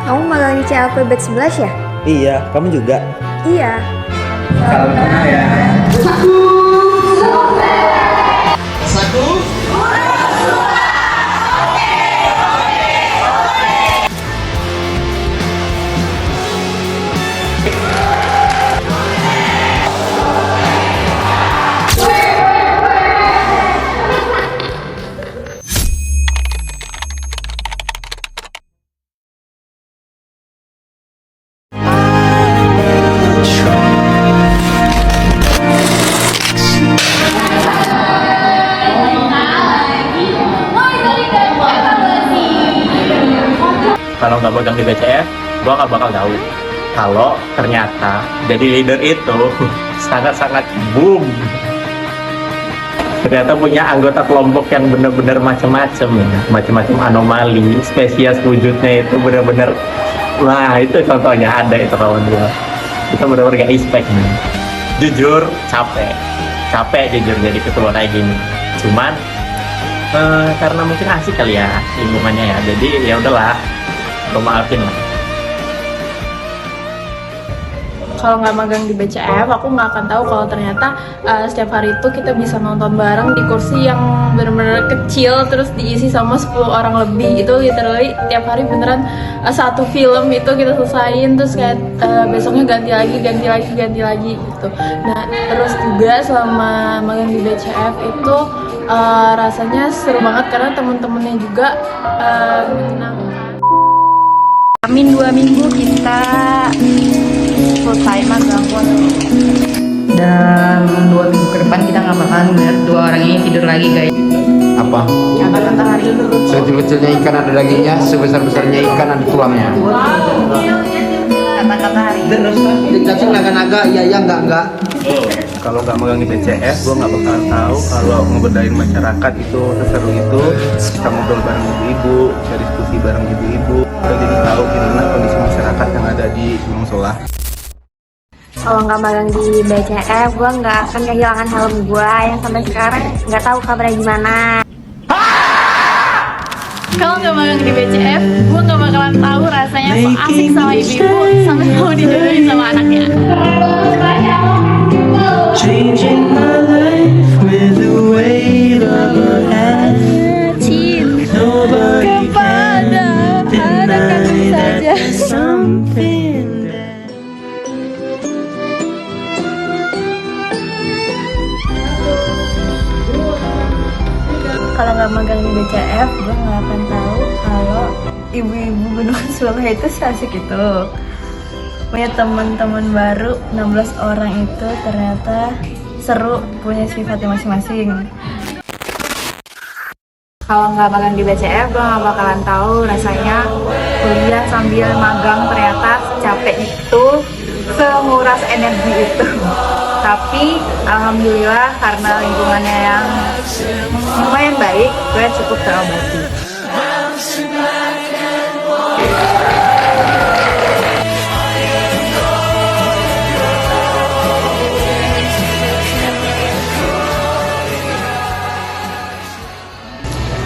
Kamu magang di CLP batch 11 ya? Iya, kamu juga? Iya. Salam kenal ya. Satu. Kalau nggak magang di BCF, gue nggak bakal tahu kalau ternyata jadi leader itu sangat-sangat boom. Ternyata punya anggota kelompok yang benar-benar macam-macam anomali, spesies wujudnya itu benar-benar, wah itu contohnya ada itu kawan gue. Kita benar-benar gak expect nih. Jujur capek jujur jadi ketua kayak gini. Cuman karena mungkin asik kali ya lingkungannya ya, jadi ya udahlah. Maafin lah. Kalau nggak magang di BCF, aku nggak akan tahu kalau ternyata setiap hari itu kita bisa nonton bareng di kursi yang benar-benar kecil, terus diisi sama 10 orang lebih. Itu literally tiap hari beneran satu film itu kita selesain, terus kayak besoknya ganti lagi gitu. Nah, terus juga selama magang di BCF itu rasanya seru banget karena temen-temennya juga menyenangkan. Amin 2 minggu kita selesai magang. Dan 2 minggu ke depan kita nggak bakalan melihat 2 orang ini tidur lagi guys. Apa? Kata-kata hari ini Sekecil-kecilnya ikan ada dagingnya, sebesar-besarnya ikan ada tulangnya. Kata-kata hari ini. Terus dikasih naga-naga, iya enggak. Kalau nggak magang di BCF, gue nggak bakal tahu kalau ngeberdayain masyarakat itu seseru itu. Kita ngobrol bareng ibu-ibu, kita diskusi bareng ibu-ibu. Kita jadi tahu gimana kondisi masyarakat yang ada di Gunung Solah. Kalau nggak magang di BCF, gue nggak akan kehilangan helm gue yang sampai sekarang nggak tahu kabarnya gimana. Kalau nggak magang di BCF, gue nggak bakalan tahu rasanya so asik sama ibu-ibu sampai mau dijodohin sama anaknya. Changing my life with the weight of a hand. Nobody can deny that there's something there. Kalau nggak magang di BCF, gue nggak akan tahu kalau ibu-ibu Benua Solah itu asik itu. Punya teman-teman baru 16 orang itu ternyata seru, punya sifatnya masing-masing. Kalau nggak magang di BCF, gue nggak bakalan tahu rasanya kuliah sambil magang ternyata secapek itu, senguras energi itu. Tapi alhamdulillah karena lingkungannya yang lumayan baik, gue cukup terobati.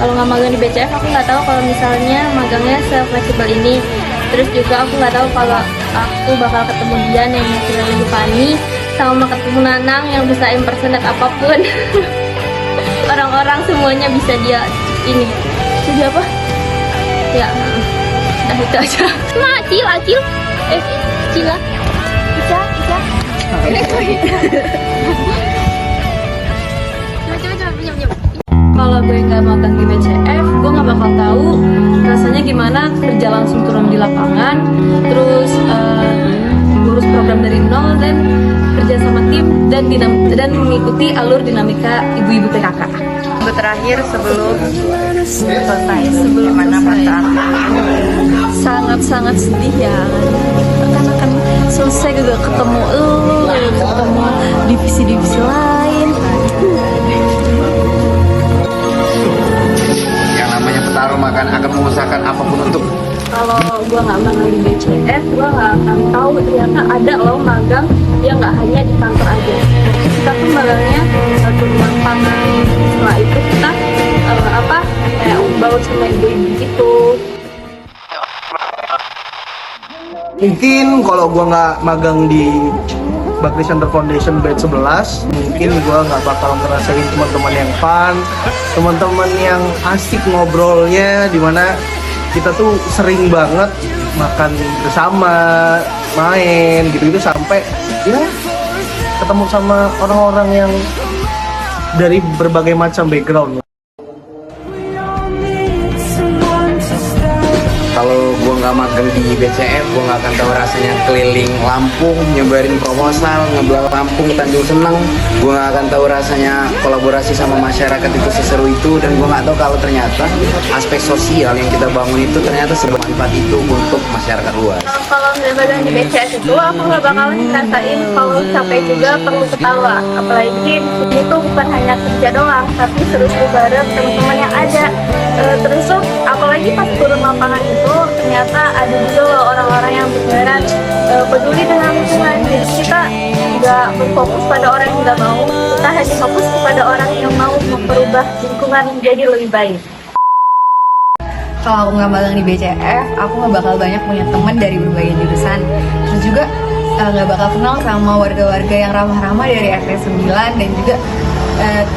Kalau nggak magang di BCF, aku nggak tahu kalau misalnya magangnya se-fleksibel ini. Terus juga aku nggak tahu kalau aku bakal ketemu Dian yang sudah lebih Fani, sama ketemu Nanang yang bisa impersonate apapun. Orang-orang semuanya bisa dia ini. Jadi apa? Ya, udah itu aja. Acil. Cila. Ica. Coba. Kalau gue nggak magang di BCF, gue nggak bakal tahu rasanya gimana kerja langsung turun di lapangan, terus ngurus program dari nol dan kerja sama tim dan mengikuti alur dinamika ibu-ibu PKK. Minggu terakhir sebelum selesai, gimana perasaan? Sangat sedih ya, karena kan selesai gak ketemu ketemu divisi lain. Petarung akan mengusahakan apapun untuk. Kalau gue nggak magang di BCF, gue nggak akan tahu ternyata ada loh magang yang nggak hanya di kantor aja. Kita tuh magangnya satu lapangan. Setelah itu kita kayak baut sama ibu-ibu gitu. Mungkin kalau gue nggak magang di Bakti Center Foundation batch 11, mungkin gue nggak bakal ngerasain teman-teman yang fun, teman-teman yang asik ngobrolnya, dimana kita tuh sering banget makan bersama, main gitu-gitu, sampai ya ketemu sama orang-orang yang dari berbagai macam background. Kalau gue nggak magang di BCF, gue nggak akan tahu rasanya keliling Lampung, nyebarin proposal, ngebelah Lampung, Tanjung Seneng. Gue nggak akan tahu rasanya kolaborasi sama masyarakat itu seseru itu, dan gue nggak tahu kalau ternyata aspek sosial yang kita bangun itu ternyata sebermanfaat itu untuk masyarakat luas. Kalau nggak magang di BCS itu aku nggak bakalan ngerasain kalau capek juga perlu ketawa. Apalagi itu bukan hanya kerja doang, tapi seru-seru bareng teman-teman yang ada. Terus tuh apalagi pas turun lapangan itu ternyata ada juga loh orang-orang yang beneran peduli dengan lingkungan. Jadi kita nggak berfokus pada orang yang nggak mau, kita hanya fokus kepada orang yang mau memperubah lingkungan menjadi lebih baik. Kalau aku nggak magang di BCF, aku nggak bakal banyak punya teman dari berbagai jurusan. Terus juga nggak bakal kenal sama warga-warga yang ramah-ramah dari RT 9, dan juga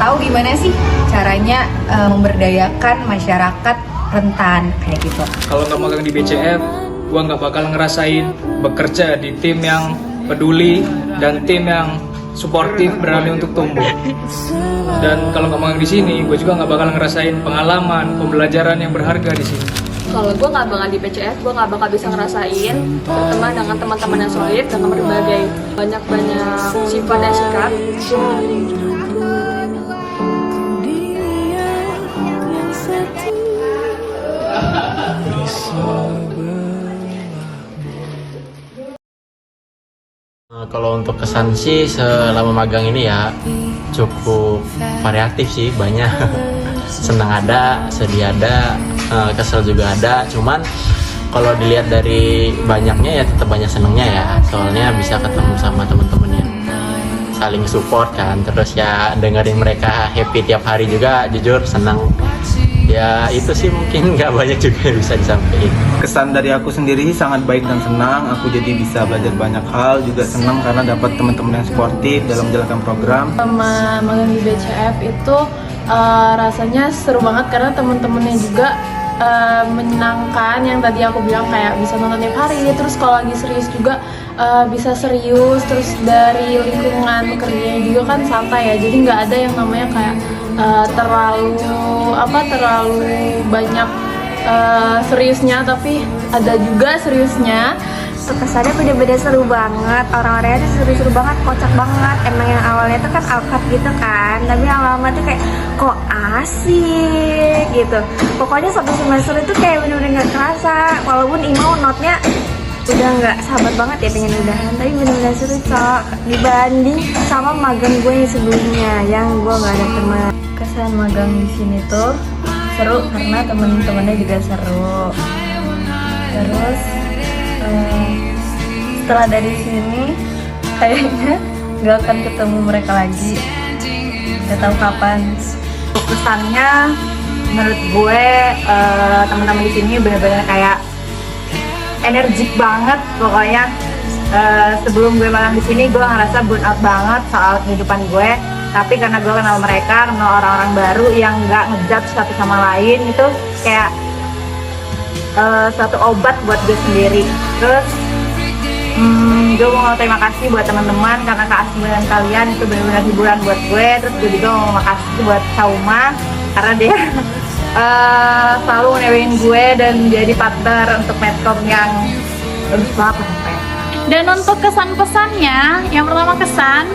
tahu gimana sih caranya memberdayakan masyarakat rentan kayak gitu. Kalau nggak magang di BCF, gua nggak bakal ngerasain bekerja di tim yang peduli dan tim yang suportif, berani untuk tumbuh. Dan kalau nggak magang di sini, gue juga nggak bakal ngerasain pengalaman, pembelajaran yang berharga di sini. Kalau gue nggak magang di BCF, gue nggak bakal bisa ngerasain berteman dengan teman-teman yang solid dengan berbagai banyak sifat dan sikap. Kalau untuk kesan sih selama magang ini ya cukup variatif sih, banyak. Senang ada, sedih ada, kesel juga ada. Cuman kalau dilihat dari banyaknya ya tetap banyak senangnya ya. Soalnya bisa ketemu sama teman-teman yang saling support kan. Terus ya dengerin mereka happy tiap hari juga, jujur senang. Ya itu sih mungkin nggak banyak juga yang bisa disampaikan. Kesan dari aku sendiri sangat baik dan senang. Aku jadi bisa belajar banyak hal, juga senang karena dapat teman-teman yang sportif dalam menjalankan program. Sama magang di BCF itu rasanya seru banget karena teman-temannya juga menyenangkan. Yang tadi aku bilang kayak bisa nonton tiap hari, terus kalau lagi serius juga bisa serius. Terus dari lingkungan kerjanya juga kan santai ya, jadi nggak ada yang namanya kayak terlalu banyak seriusnya, tapi ada juga seriusnya. Kesannya bener-bener seru banget, orang-orangnya tuh seru-seru banget, kocak banget. Emang yang awalnya tuh kan alkat gitu kan, tapi lama-lama tuh kayak kok asik gitu. Pokoknya satu semester itu kayak bener-bener gak kerasa, walaupun Imau notnya udah gak sahabat banget ya pengen udahan, tapi bener-bener seru cok, dibanding sama magang gue yang sebelumnya yang gue gak ada teman. Kesan magang di sini tuh seru karena temen-temennya juga seru. Terus setelah dari sini kayaknya gak akan ketemu mereka lagi, gak tahu kapan. Kesannya menurut gue teman-teman di sini benar-benar kayak energik banget pokoknya. Sebelum gue magang di sini gue ngerasa burn out banget soal kehidupan gue, tapi karena gue kenal mereka, kenal orang-orang baru yang nggak ngejudge satu sama lain, itu kayak suatu obat buat gue sendiri. Terus gue mau terima kasih buat teman-teman karena keasinan kalian itu benar-benar hiburan buat gue. Terus gue juga mau makasih buat Sauma karena dia selalu ngewein gue dan jadi partner untuk medcom yang bagus banget sampai. Dan untuk kesan-pesannya, yang pertama kesan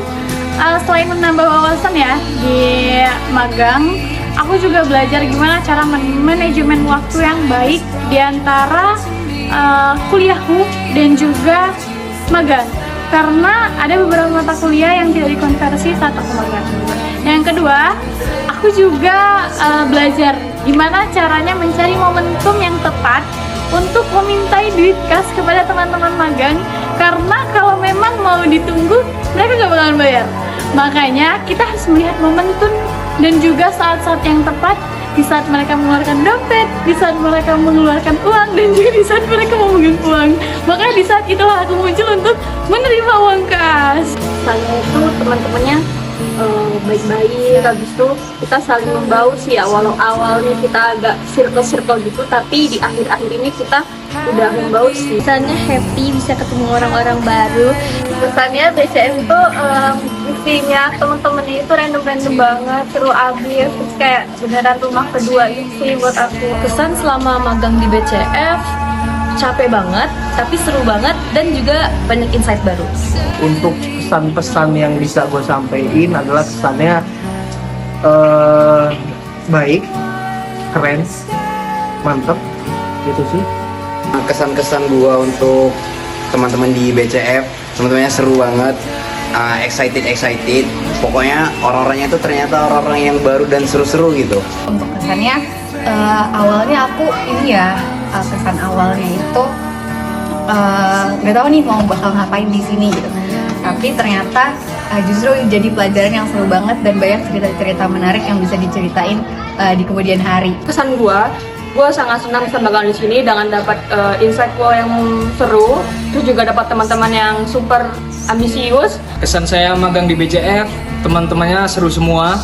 selain menambah wawasan ya di magang, aku juga belajar gimana cara manajemen waktu yang baik di antara kuliahku dan juga magang. Karena ada beberapa mata kuliah yang tidak dikonversi saat aku magang. Yang kedua, aku juga belajar gimana caranya mencari momentum yang tepat untuk memintai duit kas kepada teman-teman magang. Karena kalau memang mau ditunggu, mereka gak bakalan bayar. Makanya kita harus melihat momentum dan juga saat-saat yang tepat di saat mereka mengeluarkan dompet, di saat mereka mengeluarkan uang, dan juga di saat mereka memegang uang. Makanya di saat itulah aku muncul untuk menerima uang kas. Misalnya itu teman-temannya baik-baik, habis itu kita saling membaur sih ya, walau awalnya kita agak circle-circle gitu, tapi di akhir-akhir ini kita udah membaur sih. Misalnya happy bisa ketemu orang-orang baru. Pesannya BCF itu isinya temen-temennya itu random-random banget, seru abis, terus kayak beneran rumah kedua gitu sih buat aku. Kesan selama magang di BCF, capek banget, tapi seru banget, dan juga banyak insight baru. Untuk pesan-pesan yang bisa gue sampaikan adalah kesannya baik, keren, mantep, gitu sih. Kesan-kesan gua untuk teman-teman di BCF, teman-temannya seru banget, excited. Pokoknya orang-orangnya itu ternyata orang-orang yang baru dan seru-seru gitu. Untuk kesannya awalnya aku ini ya, kesan awalnya itu nggak tahu nih mau bakal ngapain di sini gitu. Tapi ternyata justru jadi pelajaran yang seru banget dan banyak cerita-cerita menarik yang bisa diceritain di kemudian hari. Kesan gue sangat senang bisa magang di sini dengan dapat insight gue yang seru, terus juga dapat teman-teman yang super ambisius. Kesan saya magang di BCF, teman-temannya seru semua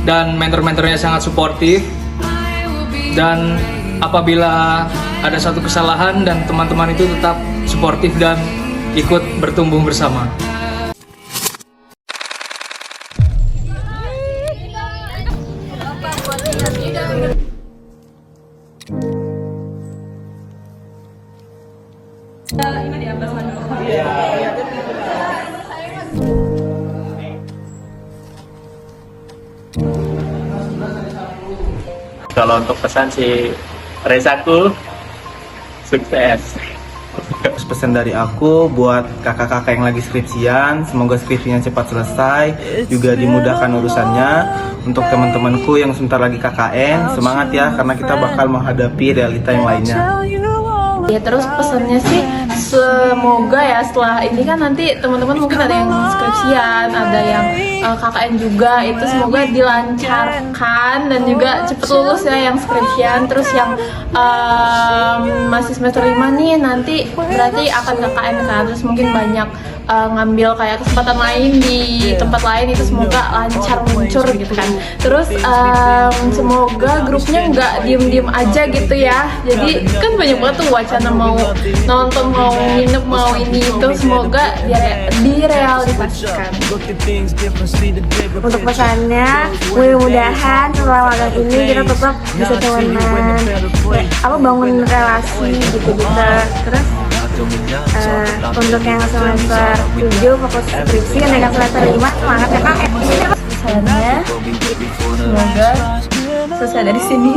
dan mentor-mentornya sangat suportif. Dan apabila ada satu kesalahan dan teman-teman itu tetap suportif dan ikut bertumbuh bersama. Kalau untuk pesan si Resaku, sukses. Pesan dari aku buat kakak-kakak yang lagi skripsian, semoga skripsinya cepat selesai, juga dimudahkan urusannya. Untuk teman-temanku yang sebentar lagi KKN, semangat ya, karena kita bakal menghadapi realita yang lainnya. Ya terus pesannya sih, semoga ya setelah ini kan nanti teman-teman mungkin ada yang skripsian, ada yang KKN juga, itu semoga dilancarkan dan juga cepet lulus ya yang skripsian. Terus yang masih semester 5 nih nanti berarti akan KKN kan, terus mungkin banyak ngambil kayak kesempatan lain di tempat lain, itu semoga lancar meluncur gitu kan. Terus semoga grupnya nggak diem-diem aja gitu ya, jadi kan banyak banget tuh wacana mau nonton, mau nginep, mau ini itu, semoga direalisasikan. Untuk pesannya, mudah-mudahan setelah magang ini kita tetap bisa temenan, bangun relasi gitu-gitu. Terus untuk yang semester 7 fokus skripsi, dan yang semester 5 semangat ya Kak. Pesannya, semoga selesai dari sini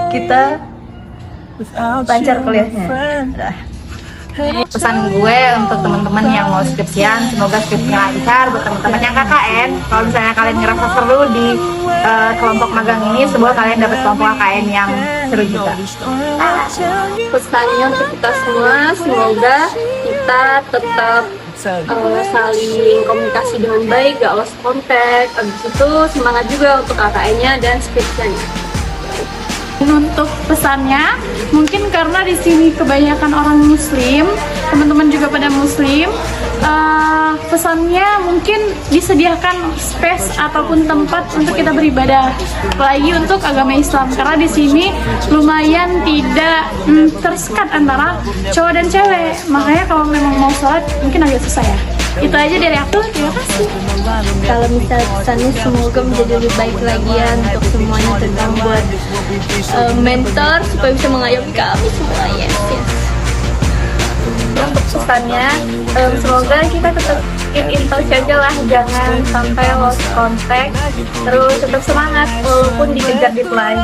kita lancar kuliahnya. Pesan gue untuk teman-teman yang mau skripsian, semoga skripsinya lancar. Buat teman-teman yang KKN, kalau misalnya kalian ngerasa seru di kelompok magang ini, semoga kalian dapat kelompok KKN yang seru juga. Pesannya untuk kita semua, semoga kita tetap saling komunikasi dengan baik, gak lost contact. Habis itu semangat juga untuk KKN-nya dan skripsianya. Untuk pesannya, mungkin karena di sini kebanyakan orang Muslim, teman-teman juga pada Muslim, pesannya mungkin disediakan space ataupun tempat untuk kita beribadah, apalagi untuk agama Islam, karena di sini lumayan tidak tersekat antara cowok dan cewek. Makanya kalau memang mau sholat mungkin agak susah ya. Itu aja dari aku, terima kasih. Kalau misalnya pesannya, semoga menjadi lebih baik lagi ya untuk semuanya, tentang buat mentor supaya bisa mengayomi kami semua. Yes. Untuk pesannya, semoga kita tetap keep in touch aja lah, jangan sampai lost contact, terus tetap semangat walaupun dikejar deadline.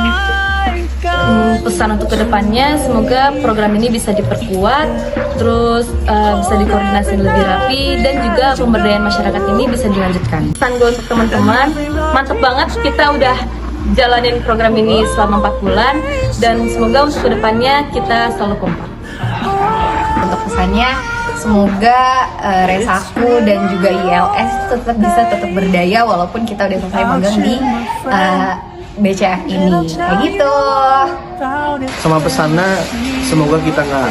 Pesan untuk kedepannya, semoga program ini bisa diperkuat, terus bisa dikoordinasi lebih rapi, dan juga pemberdayaan masyarakat ini bisa dilanjutkan. Pesan gue untuk teman-teman, mantep banget kita udah jalanin program ini selama 4 bulan, dan semoga untuk kedepannya kita selalu kompak. Untuk pesannya, semoga Resaku dan juga ILS tetap berdaya walaupun kita udah selesai magang di BCF ini. Kayak gitu. Sama pesannya, semoga kita nggak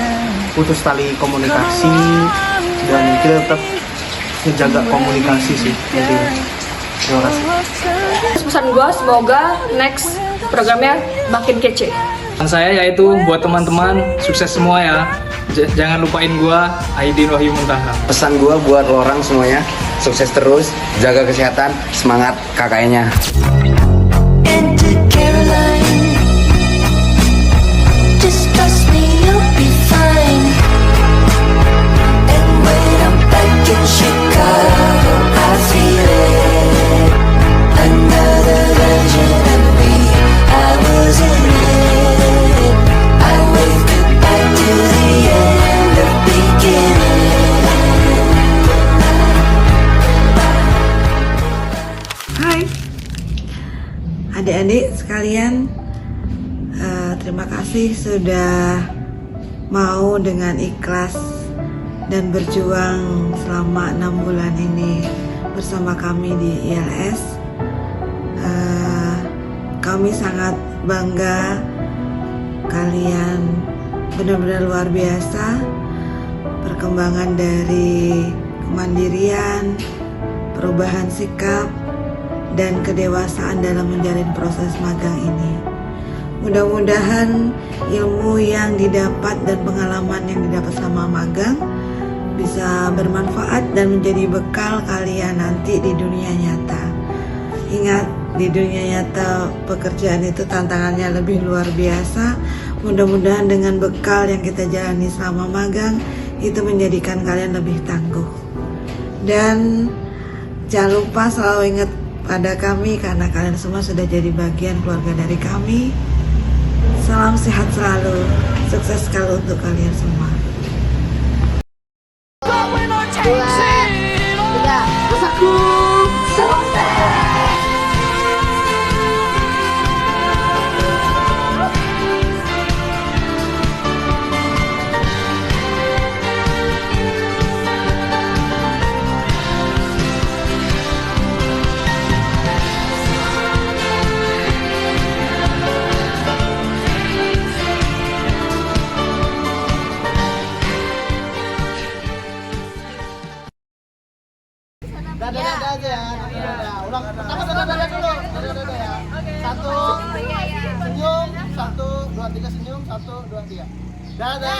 putus tali komunikasi dan kita tetap menjaga komunikasi sih intinya. Terima kasih. Pesan gue semoga next programnya makin kece. Dan saya yaitu buat teman-teman sukses semua ya. Jangan lupain gua Aidin Wahyu Muntaha. Pesan gua buat lo orang semuanya, sukses terus, jaga kesehatan, semangat KKN-nya. Into Caroline, just trust me, you'll be fine. And when I'm back in Chicago, I feel it. Another version of me, I wasn't it. I wave goodbye to the end of beginning. Hai adik-adik sekalian, terima kasih sudah mau dengan ikhlas dan berjuang selama 6 bulan ini bersama kami di ILS. Kami sangat bangga, kalian benar-benar luar biasa. Perkembangan dari kemandirian, perubahan sikap, dan kedewasaan dalam menjalin proses magang ini. Mudah-mudahan ilmu yang didapat dan pengalaman yang didapat selama magang bisa bermanfaat dan menjadi bekal kalian nanti di dunia nyata. Ingat, di dunia nyata pekerjaan itu tantangannya lebih luar biasa. Mudah-mudahan dengan bekal yang kita jalani selama magang itu menjadikan kalian lebih tangguh. Dan jangan lupa selalu ingat pada kami karena kalian semua sudah jadi bagian keluarga dari kami. Salam sehat selalu, sukses selalu untuk kalian semua. 2, 3, aku selesai. Dadah aja ya. Dadah. Ulang pertama dadah dulu. Dadah ya. 1 senyum, 1 2 3 senyum, 1 2 3. Dadah.